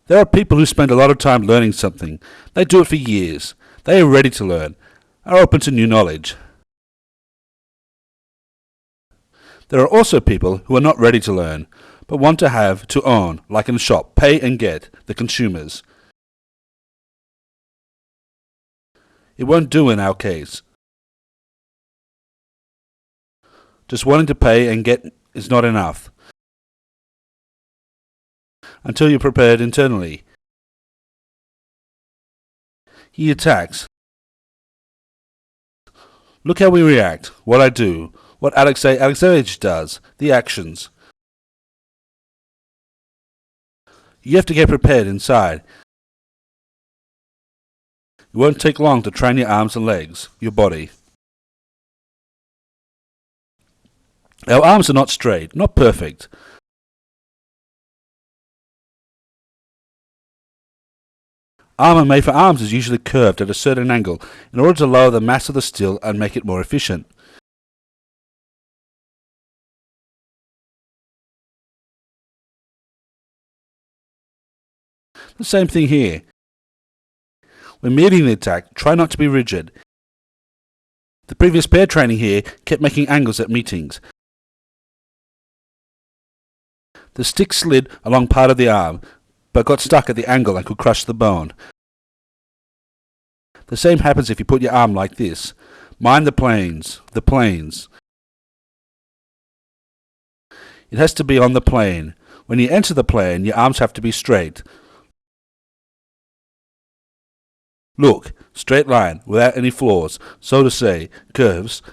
There are people who spend a lot of time learning something. They do it for years. They are ready to learn, are open to new knowledge. There are also people who are not ready to learn, but want to have, to own, like in a shop, pay and get, the consumers. It won't do in our case. Just wanting to pay and get is not enough until you're prepared internally. He attacks. Look how we react, what I do, what Alexei Alexeevich does, the actions. You have to get prepared inside. It won't take long to train your arms and legs, your body. Our arms are not straight, not perfect. Armour made for arms is usually curved at a certain angle in order to lower the mass of the steel and make it more efficient. The same thing here. When meeting the attack, try not to be rigid. The previous pair training here kept making angles at meetings. The stick slid along part of the arm, but got stuck at the angle and could crush the bone. The same happens if you put your arm like this. Mind the planes, the planes. It has to be on the plane. When you enter the plane, your arms have to be straight. Look, straight line, without any flaws, so to say, curves.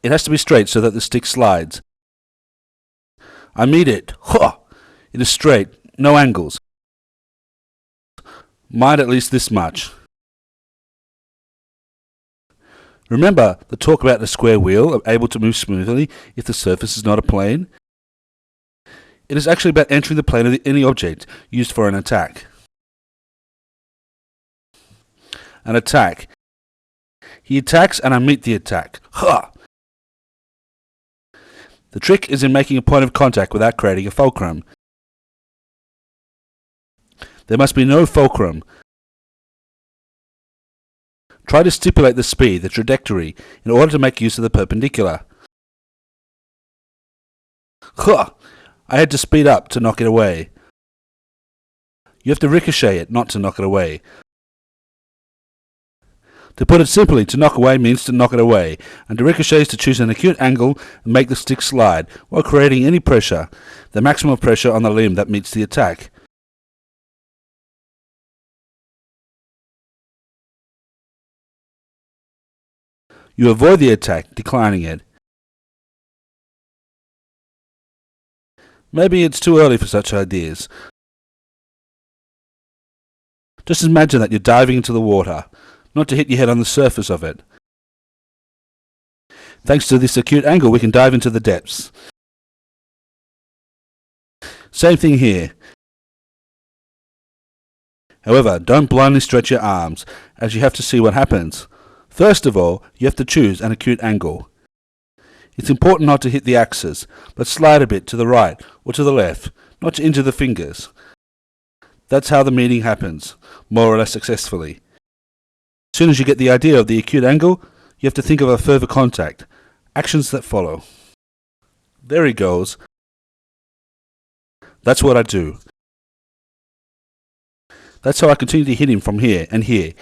It has to be straight so that the stick slides. I meet it. Ha! It is straight, no angles. Mind at least this much. Remember the talk about the square wheel, able to move smoothly if the surface is not a plane? It is actually about entering the plane of any object used for an attack. An attack. He attacks and I meet the attack. Ha! The trick is in making a point of contact without creating a fulcrum. There must be no fulcrum. Try to stipulate the speed, the trajectory, in order to make use of the perpendicular. Ha! I had to speed up to knock it away. You have to ricochet it, not to knock it away. To put it simply, to knock away means to knock it away, and to ricochet is to choose an acute angle and make the stick slide, while creating any pressure, the maximum pressure on the limb that meets the attack. You avoid the attack, declining it. Maybe it's too early for such ideas. Just imagine that you're diving into the water, not to hit your head on the surface of it. Thanks to this acute angle, we can dive into the depths. Same thing here. However, don't blindly stretch your arms, as you have to see what happens. First of all, you have to choose an acute angle. It's important not to hit the axis, but slide a bit to the right or to the left, not to injure the fingers. That's how the meeting happens, more or less successfully. As soon as you get the idea of the acute angle, you have to think of a further contact, actions that follow. There he goes. That's what I do. That's how I continue to hit him from here and here.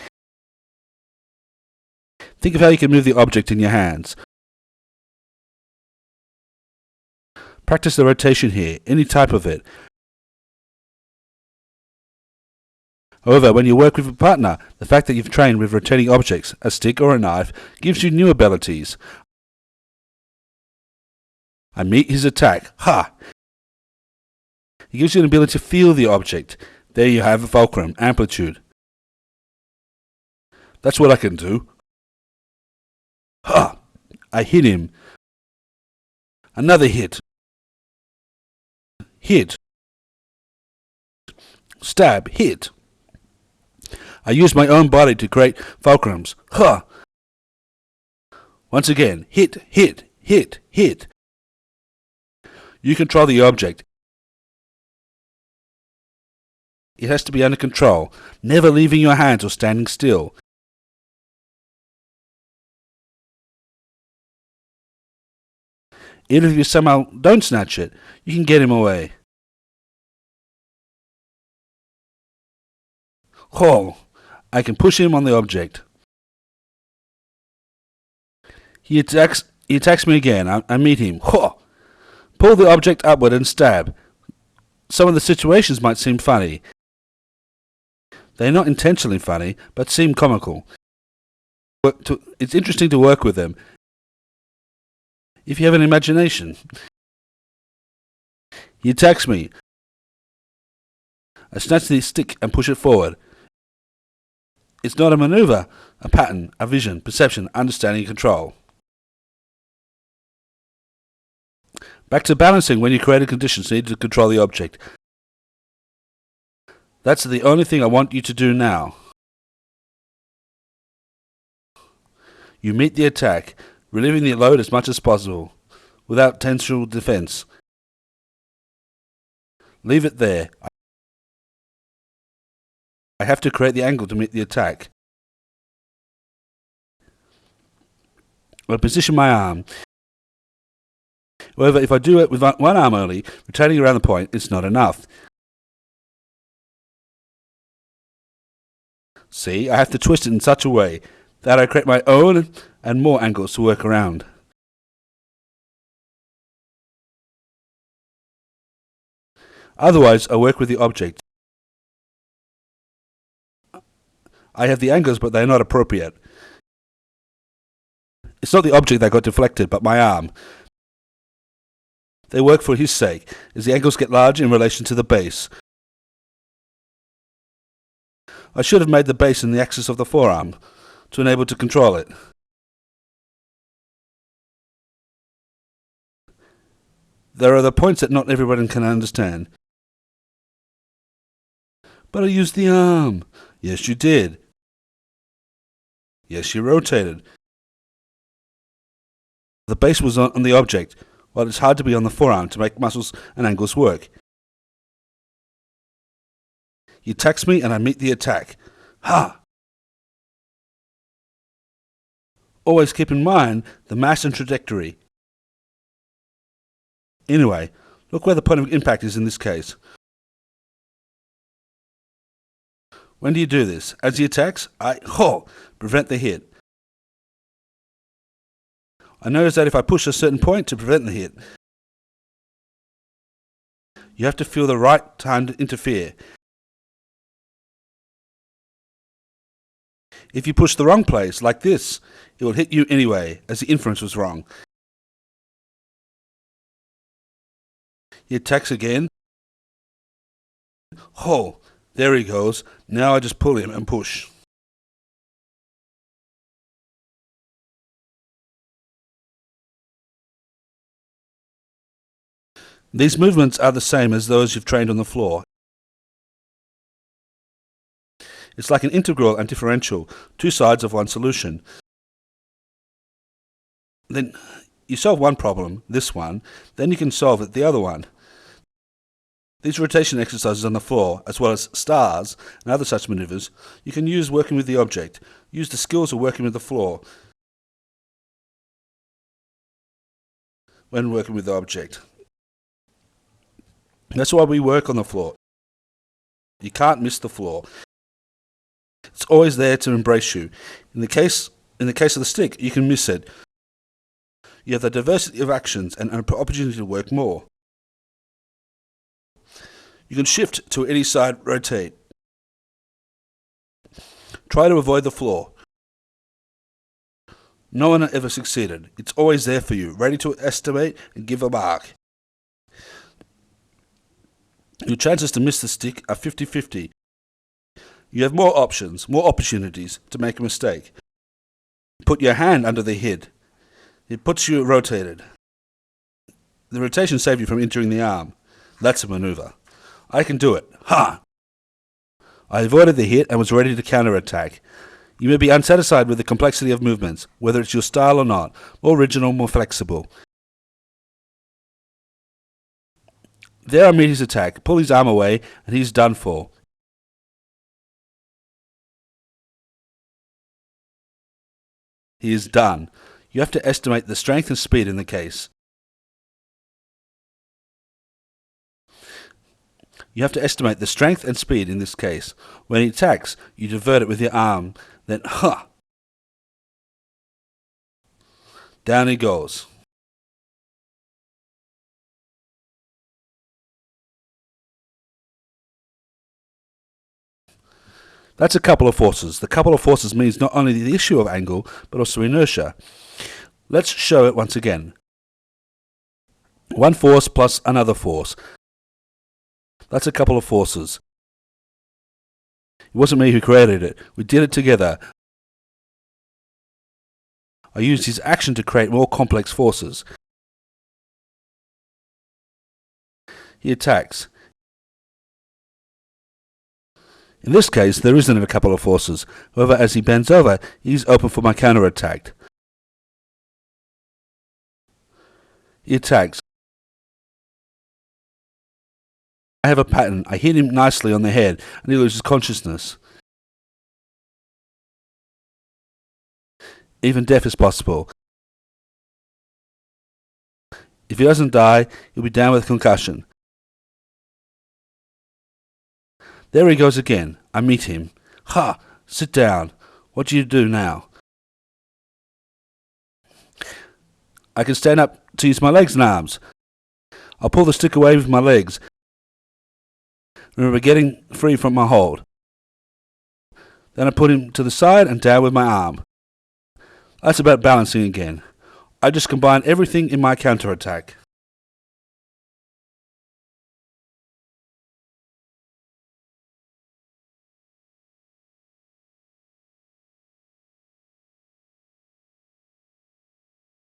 Think of how you can move the object in your hands. Practice the rotation here, any type of it. However, when you work with a partner, the fact that you've trained with rotating objects, a stick or a knife, gives you new abilities. I meet his attack. Ha! It gives you an ability to feel the object. There you have a fulcrum, amplitude. That's what I can do. Ha! I hit him. Another hit. Hit. Stab. Hit. I use my own body to create fulcrums. Ha! Once again, hit, hit, hit, hit. You control the object. it has to be under control, never leaving your hands or standing still. Even if you somehow don't snatch it, you can get him away. Oh, I can push him on the object. He attacks me again. I meet him. Oh, pull the object upward and stab. Some of the situations might seem funny. They're not intentionally funny, but seem comical. It's interesting to work with them if you have an imagination. He attacks me. I snatch the stick and push it forward. It's not a maneuver, a pattern, a vision, perception, understanding, and control. Back to balancing when you created conditions needed to control the object. That's the only thing I want you to do now. You meet the attack, relieving the load as much as possible, without tensional defense. Leave it there. I have to create the angle to meet the attack. I position my arm. However, if I do it with one arm only, rotating around the point, it's not enough. See, I have to twist it in such a way that I create my own and more angles to work around. Otherwise, I work with the object. I have the angles, but they are not appropriate. It's not the object that got deflected, but my arm. They work for his sake, as the angles get larger in relation to the base. I should have made the base in the axis of the forearm, to enable to control it. There are the points that not everyone can understand. But I used the arm. Yes, you did. Yes, you rotated. The base was on the object, while it's hard to be on the forearm to make muscles and angles work. He attacks me and I meet the attack. Ha! Always keep in mind the mass and trajectory. Anyway, look where the point of impact is in this case. When do you do this? As he attacks, I prevent the hit. I notice that if I push a certain point to prevent the hit, you have to feel the right time to interfere. If you push the wrong place, like this, it will hit you anyway, as the inference was wrong. He attacks again. Oh, there he goes. Now I just pull him and push. These movements are the same as those you've trained on the floor. It's like an integral and differential, two sides of one solution. Then you solve one problem, this one, then you can solve it the other one. These rotation exercises on the floor, as well as stars and other such maneuvers, you can use working with the object. Use the skills of working with the floor when working with the object. That's why we work on the floor. You can't miss the floor. It's always there to embrace you. In the case of the stick, you can miss it. You have the diversity of actions and an opportunity to work more. You can shift to any side, rotate. Try to avoid the floor. No one ever succeeded. It's always there for you, ready to estimate and give a mark. Your chances to miss the stick are 50-50. You have more options, more opportunities to make a mistake. Put your hand under the hit. It puts you rotated. The rotation saves you from injuring the arm. That's a maneuver. I can do it. Ha! I avoided the hit and was ready to counterattack. You may be unsatisfied with the complexity of movements, whether it's your style or not, more original, more flexible. There I meet his attack, pull his arm away, and he's done for. He is done. You have to estimate the strength and speed in the case. You have to estimate the strength and speed in this case. When he attacks, you divert it with your arm, then down he goes. That's a couple of forces. The couple of forces means not only the issue of angle, but also inertia. Let's show it once again. One force plus another force. That's a couple of forces. It wasn't me who created it. We did it together. I used his action to create more complex forces. He attacks. In this case, there isn't a couple of forces. However, as he bends over, he's open for my counterattack. He attacks. I have a pattern. I hit him nicely on the head, and he loses consciousness. Even death is possible. If he doesn't die, he'll be down with concussion. There he goes again. I meet him. Ha! Sit down. What do you do now? I can stand up to use my legs and arms. I'll pull the stick away with my legs. Remember getting free from my hold. Then I put him to the side and down with my arm. That's about balancing again. I just combine everything in my counterattack.